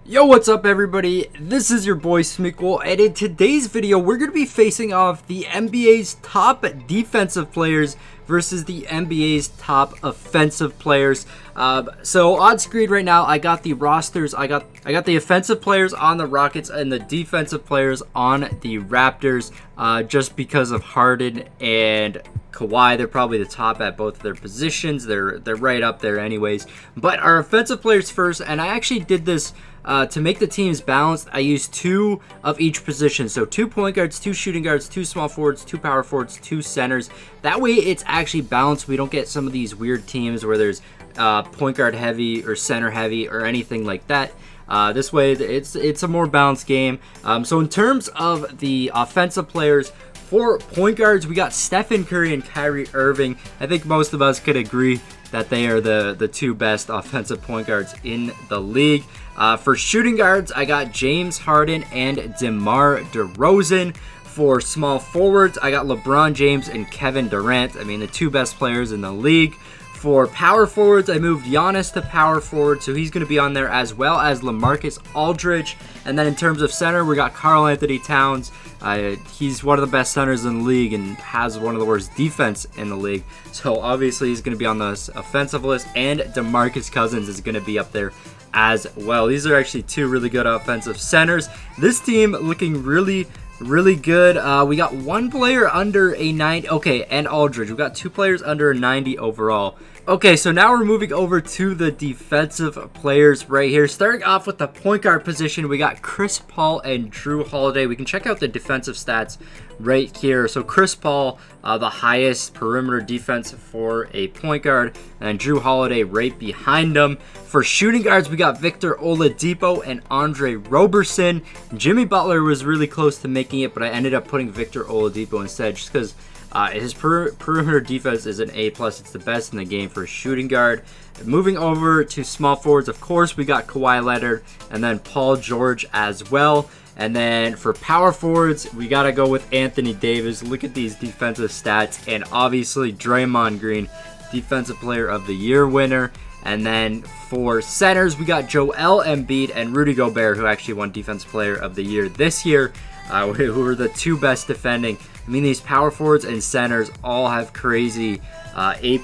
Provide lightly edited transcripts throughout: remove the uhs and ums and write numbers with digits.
Yo, what's up everybody? This is your boy Smequle, and in today's video we're going to be facing off the NBA's top defensive players versus the NBA's top offensive players. So on screen right now I got the rosters. I got the offensive players on the Rockets and the defensive players on the Raptors, just because of Harden and Kawhi. They're probably the top at both of their positions. They're right up there anyways. But our offensive players first, and I actually did this to make the teams balanced. I used two of each position. So 2 point guards, 2 shooting guards, 2 small forwards, 2 power forwards, 2 centers. That way it's actually balanced. We don't get some of these weird teams where there's point guard heavy or center heavy or anything like that. This way it's a more balanced game. So in terms of the offensive players, for point guards, we got Stephen Curry and Kyrie Irving. I think most of us could agree that they are the two best offensive point guards in the league. For shooting guards, I got James Harden and DeMar DeRozan. For small forwards, I got LeBron James and Kevin Durant. I mean, the two best players in the league. For power forwards, I moved Giannis to power forward, so he's going to be on there, as well as LaMarcus Aldridge. And then in terms of center, we got Karl Anthony Towns. He's one of the best centers in the league and has one of the worst defense in the league. So obviously he's going to be on the offensive list, and DeMarcus Cousins is going to be up there as well. These are actually two really good offensive centers. This team looking really good. We got one player under a 90. Okay, and Aldridge. We got 2 players under a 90 overall. Okay, so now we're moving over to the defensive players right here. Starting off with the point guard position, we got Chris Paul and Drew Holiday. We can check out the defensive stats right here. So Chris Paul, the highest perimeter defense for a point guard, and Drew Holiday right behind him. For shooting guards, we got Victor Oladipo and Andre Roberson. Jimmy Butler was really close to making it, but I ended up putting Victor Oladipo instead, just because his perimeter defense is an A+. It's the best in the game for a shooting guard. Moving over to small forwards, of course, we got Kawhi Leonard and then Paul George as well. And then for power forwards, we got to go with Anthony Davis. Look at these defensive stats. And obviously, Draymond Green, Defensive Player of the Year winner. And then for centers, we got Joel Embiid and Rudy Gobert, who actually won Defensive Player of the Year this year, who were the two best defending. I mean, these power forwards and centers all have crazy A+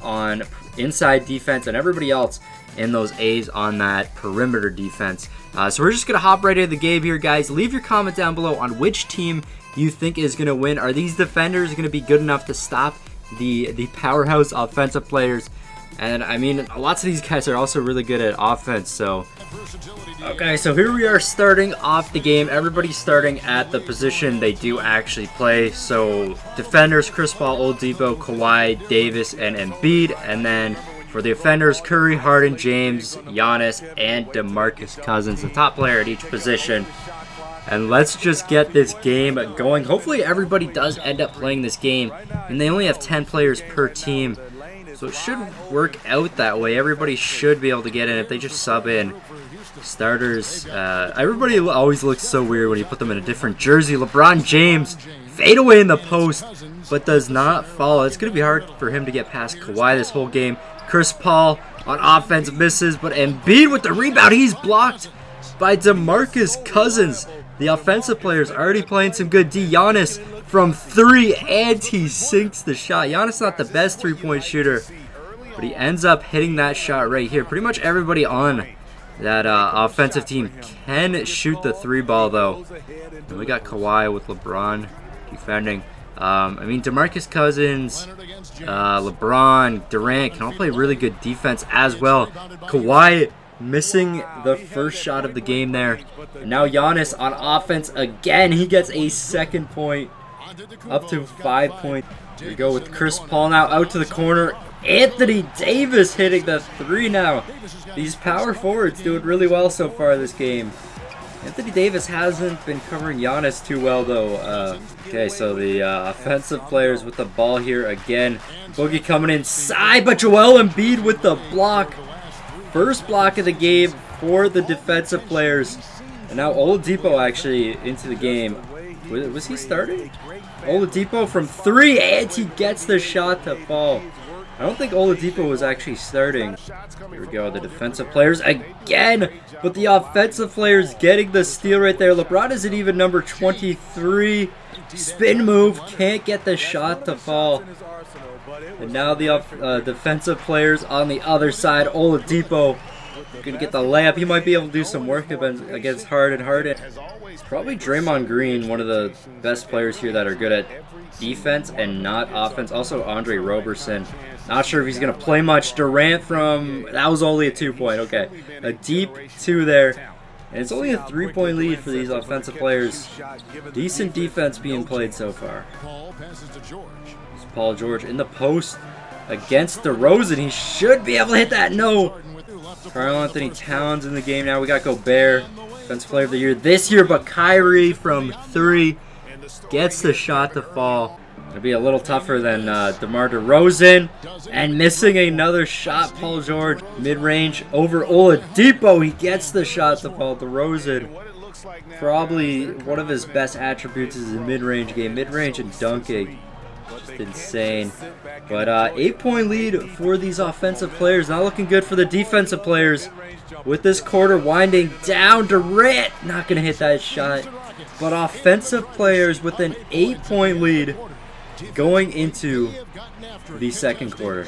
on inside defense, and everybody else in those A's on that perimeter defense. So we're just going to hop right into the game here, guys. Leave your comment down below on which team you think is going to win. Are these defenders going to be good enough to stop the powerhouse offensive players? And I mean, lots of these guys are also really good at offense. So, okay, so here we are starting off the game. Everybody's starting at the position they do actually play. So defenders, Chris Paul, Oladipo, Kawhi, Davis, and Embiid. And then for the offenders, Curry, Harden, James, Giannis, and DeMarcus Cousins, the top player at each position. And let's just get this game going. Hopefully everybody does end up playing this game, and they only have 10 players per team. So it should work out that way. Everybody should be able to get in if they just sub in starters. Everybody always looks so weird when you put them in a different jersey. LeBron James, fade away in the post, but does not fall. It's going to be hard for him to get past Kawhi this whole game. Chris Paul on offense misses, but Embiid with the rebound. He's blocked by DeMarcus Cousins. The offensive players already playing some good D. Giannis from 3, and he sinks the shot. Giannis not the best three-point shooter, but he ends up hitting that shot right here. Pretty much everybody on that offensive team can shoot the 3-ball, though. And we got Kawhi with LeBron defending. I mean, DeMarcus Cousins, LeBron, Durant can all play really good defense as well. Kawhi missing the first shot of the game there. And now Giannis on offense again. He gets a second point, up to 5 points. Here we go with Chris Paul now out to the corner. Anthony Davis hitting the 3 now. These power forwards doing really well so far this game. Anthony Davis hasn't been covering Giannis too well, though. Okay, so the offensive players with the ball here again. Boogie coming inside, but Joel Embiid with the block. First block of the game for the defensive players. And now Oladipo actually into the game. Was he starting? Oladipo from 3, and he gets the shot to fall. I don't think Oladipo was actually starting. Here we go, the defensive players again, but the offensive players getting the steal right there. LeBron isn't even number 23. Spin move, can't get the shot to fall. And now the defensive players on the other side. Oladipo gonna get the layup. He might be able to do some work against Harden. Probably Draymond Green, one of the best players here that are good at defense and not offense. Also Andre Roberson. Not sure if he's going to play much. Durant that was only a 2-point. Okay, a deep 2 there. And it's only a 3-point lead for these offensive players. Decent defense being played so far. It's Paul George in the post against DeRozan. He should be able to hit that. No. Karl-Anthony Towns in the game now. We got Gobert, Defensive Player of the Year this year, but Kyrie from 3 gets the shot to fall. It'll be a little tougher than DeMar DeRozan. And missing another shot, Paul George. Mid-range over Oladipo. He gets the shot to fall. DeRozan, probably one of his best attributes is his mid-range game. Mid-range and dunking. Just insane. But 8-point lead for these offensive players. Not looking good for the defensive players. With this quarter winding down, Durant not going to hit that shot. But offensive players with an 8-point lead going into the second quarter.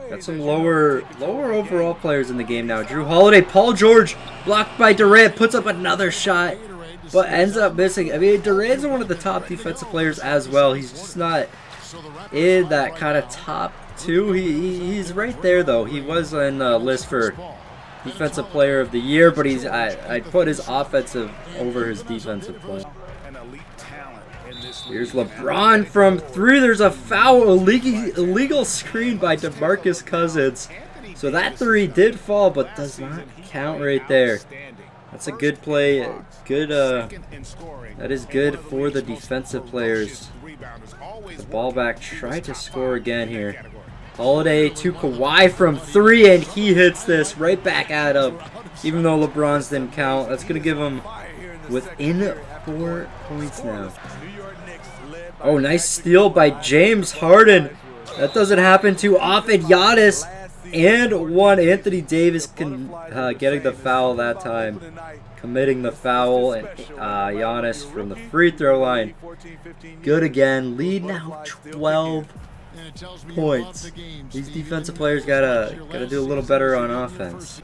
Got some lower overall players in the game now. Drew Holiday, Paul George blocked by Durant, puts up another shot, but ends up missing. I mean, Durant's one of the top defensive players as well. He's just not in that kind of top 2. He's right there though. He was on the list for Defensive Player of the Year, but I'd put his offensive over his defensive play. Here's LeBron from 3. There's a foul, illegal screen by DeMarcus Cousins. So that 3 did fall, but does not count right there. That's a good play. That is good for the defensive players. The ball back, tried to score again here. Holiday to Kawhi from 3, and he hits this right back at him. Even though LeBron's didn't count, that's going to give him within 4 points now. Oh, nice steal by James Harden. That doesn't happen too often. Giannis and Anthony Davis getting the foul that time. Committing the foul, and Giannis from the free throw line. Good again. Lead now 12 points. These defensive players gotta do a little better on offense.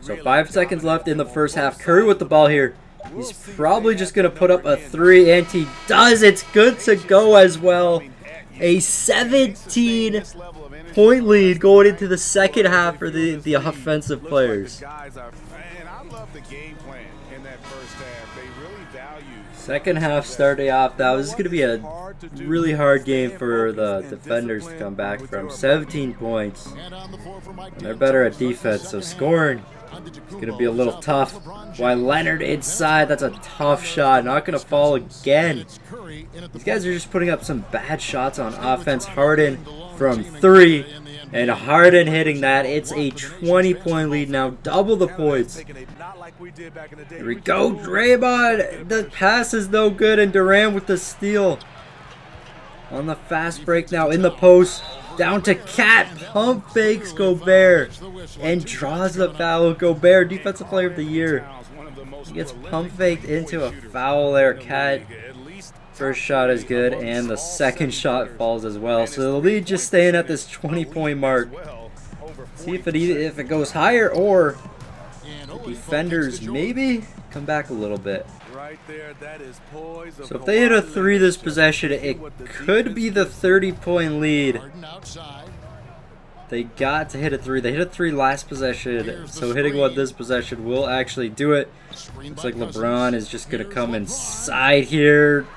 So 5 seconds left in the first half. Curry with the ball here. He's probably just going to put up a 3, and he does. It's good to go as well. A 17-point lead going into the second half for the offensive players. Second half starting off, this is going to be a really hard game for the defenders to come back from. 17 points. And they're better at defense, so scoring it's going to be a little tough. Why Leonard inside, that's a tough shot. Not going to fall again. These guys are just putting up some bad shots on offense. Harden from 3, and Harden hitting that. It's a 20-point lead now, double the points. Here we go, Draymond. The pass is no good, and Durant with the steal. On the fast break now in the post. Down to Cat, pump fakes Gobert, and draws the foul. Gobert, Defensive Player of the Year. He gets pump faked into a foul there. Cat, first shot is good, and the second shot falls as well. So the lead just staying at this 20-point mark. See if it goes higher, or the defenders maybe come back a little bit. So if they hit a 3 this possession, it could be the 30-point lead. They got to hit a 3. They hit a 3 last possession, so hitting one this possession will actually do it. Looks like LeBron is just going to come inside here.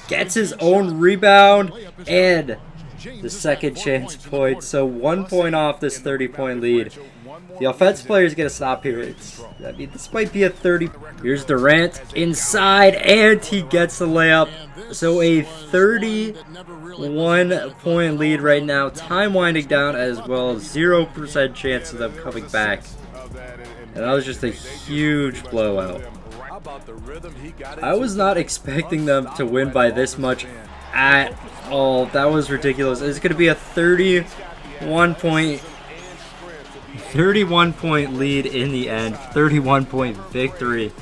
Gets his own rebound, and the second chance point. So 1 point off this 30-point lead. The offensive player is going to stop here. I mean, this might be a 30. Here's Durant inside, and he gets the layup. So a 31-point lead right now. Time winding down as well. 0% chance of them coming back. And that was just a huge blowout. I was not expecting them to win by this much at all. That was ridiculous. It's going to be a 31 point lead in the end. 31 point victory.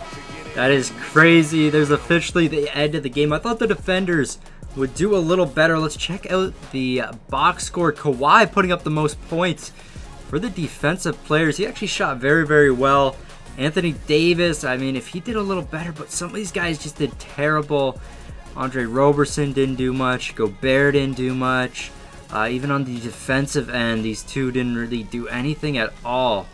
That is crazy. There's officially the end of the game. I thought the defenders would do a little better. Let's check out the box score. Kawhi putting up the most points for the defensive players. He actually shot very, very well. Anthony Davis, I mean, if he did a little better, but some of these guys just did terrible. Andre Roberson didn't do much. Gobert didn't do much. Even on the defensive end, these two didn't really do anything at all.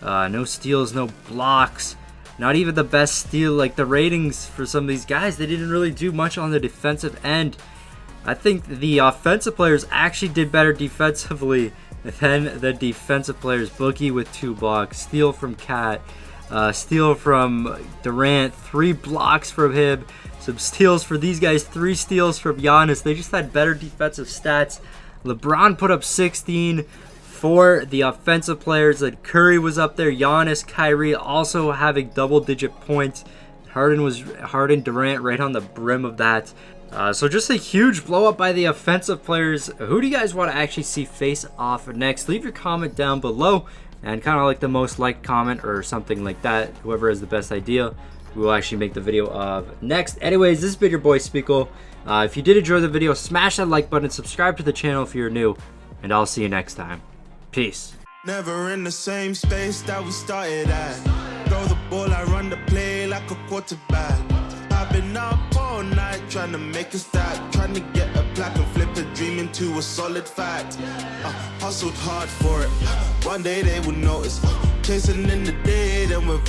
No steals, no blocks. Not even the best steal. Like, the ratings for some of these guys, they didn't really do much on the defensive end. I think the offensive players actually did better defensively than the defensive players. Boogie with 2 blocks. Steal from Cat. Steal from Durant. 3 blocks from him. Some steals for these guys. 3 steals from Giannis. They just had better defensive stats. LeBron put up 16 for the offensive players. That Curry was up there. Giannis, Kyrie also having double-digit points. Harden, Durant right on the brim of that. So just a huge blow up by the offensive players. Who do you guys want to actually see face off next? Leave your comment down below, and kind of like the most liked comment or something like that. Whoever has the best idea, we will actually make the video of next. Anyways, this has been your boy Smequle. If you did enjoy the video, smash that like button, subscribe to the channel if you're new, and I'll see you next time. Peace. Never in the same space that we started at. Throw the ball, I run the play like a quarterback. I've been up all night trying to make a stat, trying to get a plaque and flip a dream into a solid fact. Hustled hard for it. One day they will notice. Chasing in the day, then we're